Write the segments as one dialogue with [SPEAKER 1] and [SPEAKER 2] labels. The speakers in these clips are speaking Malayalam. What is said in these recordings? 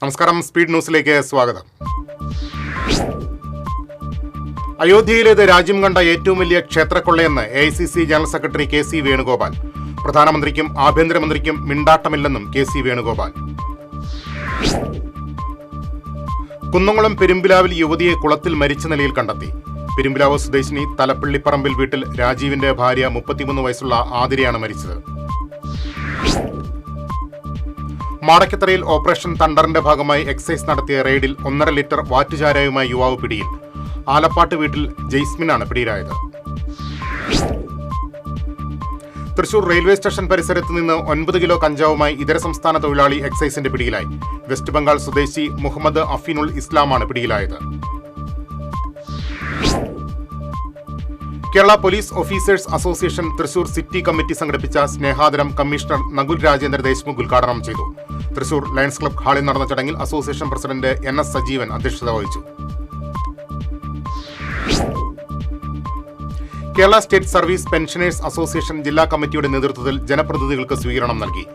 [SPEAKER 1] നമസ്കാരം, സ്പീഡ് ന്യൂസിലേക്ക് സ്വാഗതം. അയോധ്യയിലേത് രാജ്യം കണ്ട ഏറ്റവും വലിയ ക്ഷേത്രക്കൊള്ളയെന്ന് AICC general secretary KC Venugopal. പ്രധാനമന്ത്രിക്കും ആഭ്യന്തരമന്ത്രിക്കും മിണ്ടാട്ടമില്ലെന്നും KC വേണുഗോപാൽ. കുന്നംകുളം പെരുമ്പിലാവിൽ യുവതിയെ കുളത്തിൽ മരിച്ച നിലയിൽ കണ്ടെത്തി. പെരുമ്പിലാവ് സ്വദേശിനി തലപ്പള്ളിപ്പറമ്പിൽ വീട്ടിൽ രാജീവിന്റെ ഭാര്യ 33 വയസ്സുള്ള ആതിരയാണ് മരിച്ചത്. മാടക്കത്തറയിൽ ഓപ്പറേഷൻ തണ്ടറിന്റെ ഭാഗമായി എക്സൈസ് നടത്തിയ റെയ്ഡിൽ 1.5 ലിറ്റർ വാറ്റുചാരായവുമായി യുവാവ് പിടിയിൽ. ആലപ്പാട്ട് വീട്ടിൽ ജെയ്സ്മിനാണ് പിടിയിലായത്. തൃശൂർ റെയിൽവേ സ്റ്റേഷൻ പരിസരത്ത് നിന്ന് 9 കിലോ കഞ്ചാവുമായി ഇതര സംസ്ഥാന തൊഴിലാളി എക്സൈസിന്റെ പിടിയിലായി. വെസ്റ്റ് ബംഗാൾ സ്വദേശി മുഹമ്മദ് അഫീനുൽ ഇസ്ലാമാണ് പിടിയിലായത്. Kerala police officers association Thrissur city committee സംഘടിപ്പിച്ച സ്നേഹാദരം കമ്മീഷണർ നകുൽ രാജേന്ദ്ര ദേശ്മുഖ് ഉദ്ഘാടനം ചെയ്തു. തൃശൂർ ലയൺസ് ക്ലബ് ഹാളിൽ നടന്ന ചടങ്ങിൽ അസോസിയേഷൻ പ്രസിഡന്റ് NS സജീവൻ അധ്യക്ഷത വഹിച്ചു. Kerala state service pensioners association ജില്ലാ കമ്മിറ്റിയുടെ നേതൃത്വത്തിൽ ജനപ്രതിനിധികൾക്ക് സ്വീകരണം നൽകി.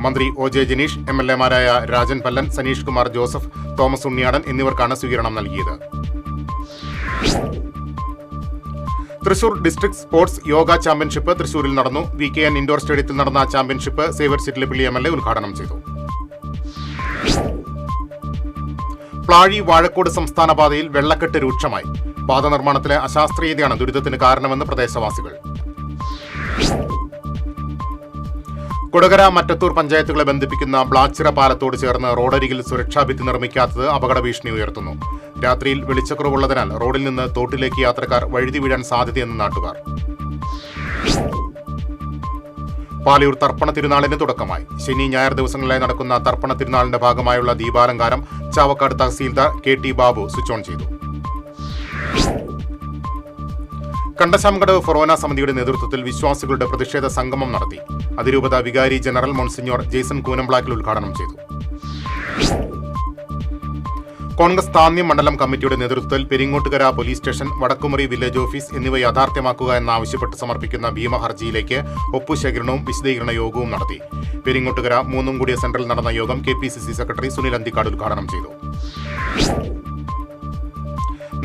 [SPEAKER 1] മന്ത്രി OJ ജനീഷ്, MLA മാരായ രാജൻ പല്ലൻ, സനീഷ് കുമാർ ജോസഫ്, തോമസ് ഉണ്ണിയാടൻ എന്നിവർക്കാണ് സ്വീകരണം നൽകിയത്. Thrissur district sports yoga championship തൃശൂരിൽ നടന്നു. VKN ഇൻഡോർ സ്റ്റേഡിയത്തിൽ നടന്ന ചാമ്പ്യൻഷിപ്പ് സേവ്യർ ചിറ്റിലപ്പള്ളി MLA ഉദ്ഘാടനം ചെയ്തു. പ്ലാഴി വാഴക്കോട് സംസ്ഥാന പാതയിൽ വെള്ളക്കെട്ട് രൂക്ഷമായി. പാത നിർമ്മാണത്തിലെ അശാസ്ത്രീയതയാണ് ദുരിതത്തിന് കാരണമെന്ന് പ്രദേശവാസികൾ. കൊടകര മറ്റത്തൂർ പഞ്ചായത്തുകളെ ബന്ധിപ്പിക്കുന്ന ബ്ലാച്ചിറ പാലത്തോട് ചേർന്ന് റോഡരികിൽ സുരക്ഷാഭിത്തി നിർമ്മിക്കാത്തത് അപകട ഭീഷണി ഉയർത്തുന്നു. രാത്രിയിൽ വെളിച്ചക്കുറവുള്ളതിനാൽ റോഡിൽ നിന്ന് തോട്ടിലേക്ക് യാത്രക്കാർ വഴുതി വീഴാൻ സാധ്യതയെന്ന് നാട്ടുകാർ. പാലയൂർ തർപ്പണ തിരുനാളിന് തുടക്കമായി. ശനി ഞായർ ദിവസങ്ങളിലായി നടക്കുന്ന തർപ്പണ തിരുനാളിന്റെ ഭാഗമായുള്ള ദീപാലങ്കാരം Chavakkad tahsildar KT Babu switch on ചെയ്തു. കണ്ടശാംകടവ് ഫൊറോന സമിതിയുടെ നേതൃത്വത്തിൽ വിശ്വാസികളുടെ പ്രതിഷേധ സംഗമം നടത്തി. അതിരൂപത വികാരി ജനറൽ മോൺസിഞ്ഞോർ ജെയ്സൺ കൂനംബ്ലാക്കിൽ ഉദ്ഘാടനം ചെയ്തു. കോൺഗ്രസ് താന്യം മണ്ഡലം കമ്മിറ്റിയുടെ നേതൃത്വത്തിൽ Peringottukara police station, Vadakkumuri village office എന്നിവ യാഥാർത്ഥ്യമാക്കുക എന്നാവശ്യപ്പെട്ട് സമർപ്പിക്കുന്ന ഭീമ ഹർജിയിലേക്ക് ഒപ്പുശേഖരണവും വിശദീകരണ യോഗവും നടത്തി. പെരിങ്ങോട്ടുകര 3 കൂടിയ സെന്ററിൽ നടന്ന യോഗം KPCC സെക്രട്ടറി സുനിൽ അന്തിക്കാട് ഉദ്ഘാടനം ചെയ്തു.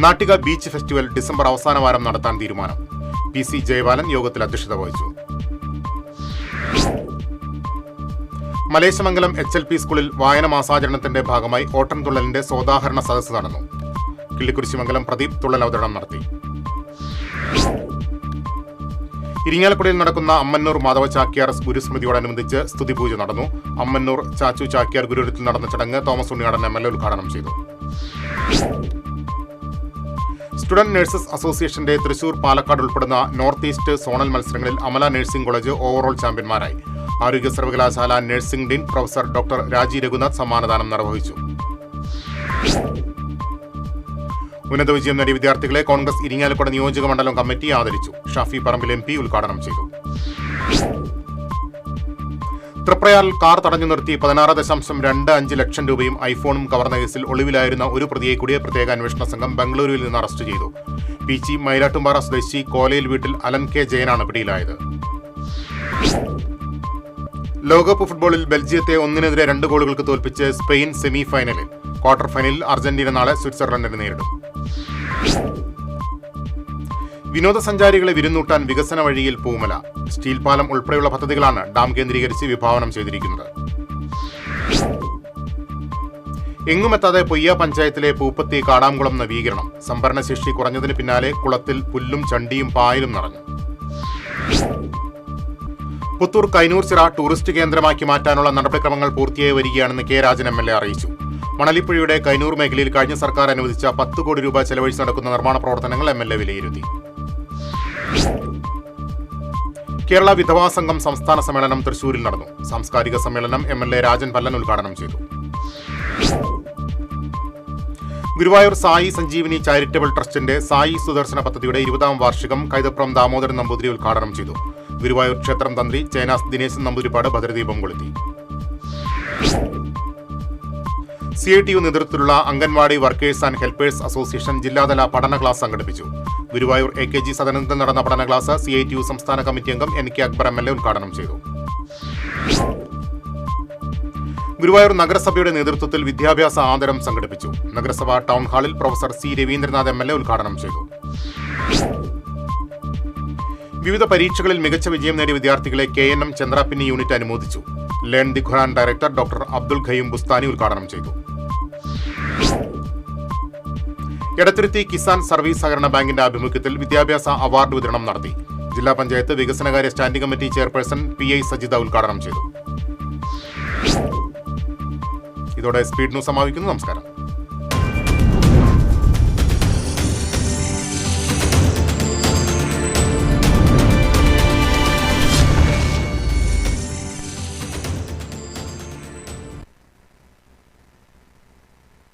[SPEAKER 1] നാട്ടിക ബീച്ച് ഫെസ്റ്റിവൽ ഡിസംബർ അവസാന വാരം നടത്താൻ തീരുമാനം. PC ജയപാലൻ യോഗത്തിൽ അധ്യക്ഷത വഹിച്ചു. മലേശമംഗലം HLP സ്കൂളിൽ വായന മാസാചരണത്തിന്റെ ഭാഗമായി ഓട്ടംതുള്ളലിന്റെ സോദാഹരണ സദസ്സ് നടന്നു. കിള്ളിക്കുരിശിമംഗലം പ്രദീപ് തുള്ളൽ അവതരണം നടത്തി. ഇരിങ്ങാലക്കുടയിൽ നടക്കുന്ന അമ്മന്നൂർ മാധവ ചാക്യാർ ഗുരുസ്മൃതിയോടനുബന്ധിച്ച് സ്തുതിപൂജ നടന്നു. അമ്മന്നൂർ ചാച്ചു ചാക്യാർ ഗുരുരത്തിൽ നടന്ന ചടങ്ങ് തോമസ് ഉണ്ണിയാടൻ MLA ഉദ്ഘാടനം ചെയ്തു. സ്റ്റുഡന്റ് നഴ്സസ് അസോസിയേഷന്റെ തൃശൂർ, പാലക്കാട് ഉൾപ്പെടുന്ന നോർത്ത് ഈസ്റ്റ് സോണൽ മത്സരങ്ങളിൽ അമല നഴ്സിംഗ് കോളേജ് ഓവറോൾ ചാമ്പ്യന്മാരായി. ആരോഗ്യ സർവകലാശാല നഴ്സിംഗ് ഡീൻ പ്രൊഫസർ ഡോക്ടർ രാജി രഘുനാഥ് സമ്മാനദാനം നിർവഹിച്ചു. ഉന്നത വിജയം നേടിയ വിദ്യാർത്ഥികളെ കോൺഗ്രസ് ഇരിങ്ങാലക്കുട നിയോജക മണ്ഡലം കമ്മിറ്റി ആദരിച്ചു. ഷാഫി പറമ്പിൽ MP ഉദ്ഘാടനം ചെയ്തു. തൃപ്രയാറിൽ കാർ തടഞ്ഞു നിർത്തി 16.25 ലക്ഷം രൂപയും ഐഫോണും കവർന്ന കേസിൽ ഒളിവിലായിരുന്ന ഒരു പ്രതിയെ കൂടിയ പ്രത്യേക അന്വേഷണ സംഘം ബംഗളൂരുവിൽ നിന്ന് അറസ്റ്റ് ചെയ്തു. പീച്ചി മൈലാട്ടുംപാറ സ്വദേശി കോലയിൽ വീട്ടിൽ അലൻ K ജയനാണ് പിടിയിലായത്. ലോകകപ്പ് ഫുട്ബോളിൽ ബെൽജിയത്തെ 1-2 ഗോളുകൾക്ക് തോൽപ്പിച്ച് സ്പെയിൻ സെമി ഫൈനലിൽ. ക്വാർട്ടർ ഫൈനലിൽ അർജന്റീന നാളെ സ്വിറ്റ്സർലൻഡിനെ നേരിടും. വിനോദസഞ്ചാരികളെ വിരുന്നൂട്ടാൻ വികസന വഴിയിൽ പൂമല. സ്റ്റീൽ പാലം ഉൾപ്പെടെയുള്ള പദ്ധതികളാണ് ഡാം കേന്ദ്രീകരിച്ച് വിഭാവനം ചെയ്തിരിക്കുന്നത്. എങ്ങുമെത്താതെ പൊയ്യ പഞ്ചായത്തിലെ പൂപ്പത്തി കാടാംകുളം നവീകരണം. സംഭരണശേഷി കുറഞ്ഞതിന് പിന്നാലെ കുളത്തിൽ പുല്ലും ചണ്ടിയും പായലും നിറഞ്ഞു. പുത്തൂർ കൈനൂർച്ചിറ ടൂറിസ്റ്റ് കേന്ദ്രമാക്കി മാറ്റാനുള്ള നടപടിക്രമങ്ങൾ പൂർത്തിയായി വരികയാണെന്ന് K രാജൻ MLA അറിയിച്ചു. മണലിപ്പുഴയുടെ കൈനൂർ മേഖലയിൽ കഴിഞ്ഞ സർക്കാർ അനുവദിച്ച 10 കോടി രൂപ ചെലവഴിച്ച് നടക്കുന്ന നിർമ്മാണ പ്രവർത്തനങ്ങൾ MLA വിലയിരുത്തി. കേരള വിധവാ സംഘം സംസ്ഥാന സമ്മേളനം തൃശൂരിൽ നടന്നു. സാംസ്കാരിക സമ്മേളനം MLA രാജൻ പല്ലൻ ഉദ്ഘാടനം ചെയ്തു. ഗുരുവായൂർ സായി സഞ്ജീവനി ചാരിറ്റബിൾ ട്രസ്റ്റിന്റെ സായി സുദർശന പദ്ധതിയുടെ 20ാം വാർഷികം കൈതപ്രം ദാമോദരൻ നമ്പൂതിരി ഉദ്ഘാടനം ചെയ്തു. ഗുരുവായൂർ ക്ഷേത്രം തന്ത്രി ചേനാസ് ദിനേശൻ നമ്പൂതിരിപ്പാട് ഭദ്രദീപം കൊളുത്തി. CITU നേതൃത്വത്തിലുള്ള anganwadi workers and helpers association ജില്ലാതല പഠന ക്ലാസ് സംഘടിപ്പിച്ചു. ഗുരുവായൂർ AKG സദനത്തിൽ നടന്ന പഠന ക്ലാസ് CITU സംസ്ഥാന കമ്മിറ്റി അംഗം NK അക്ബർ MLA ഉദ്ഘാടനം ചെയ്തു. ഗുരുവായൂർ നഗരസഭയുടെ നേതൃത്വത്തിൽ വിദ്യാഭ്യാസ ആദരം സംഘടിപ്പിച്ചു. നഗരസഭ ടൗൺ ഹാളിൽ പ്രൊഫസർ സി രവീന്ദ്രനാഥ് MLA ഉദ്ഘാടനം ചെയ്തു. വിവിധ പരീക്ഷകളിൽ മികച്ച വിജയം നേടിയ വിദ്യാർത്ഥികളെ KNM ചന്ദ്രാപിന്നി യൂണിറ്റ് അനുമോദിച്ചു. Learn the Quran director doctor Abdul Khayyum Bustani ഉദ്ഘാടനം ചെയ്തു. എടത്തുരുത്തി കിസാൻ സർവീസ് സഹകരണ ബാങ്കിന്റെ ആഭിമുഖ്യത്തിൽ വിദ്യാഭ്യാസ അവാർഡ് വിതരണം നടത്തി. ജില്ലാ പഞ്ചായത്ത് വികസനകാര്യ standing committee chairperson PI Sajitha ഉദ്ഘാടനം ചെയ്തു. ഇതോടെ സ്പീഡ് ന്യൂസ് സമാപിക്കുന്നു. നമസ്കാരം.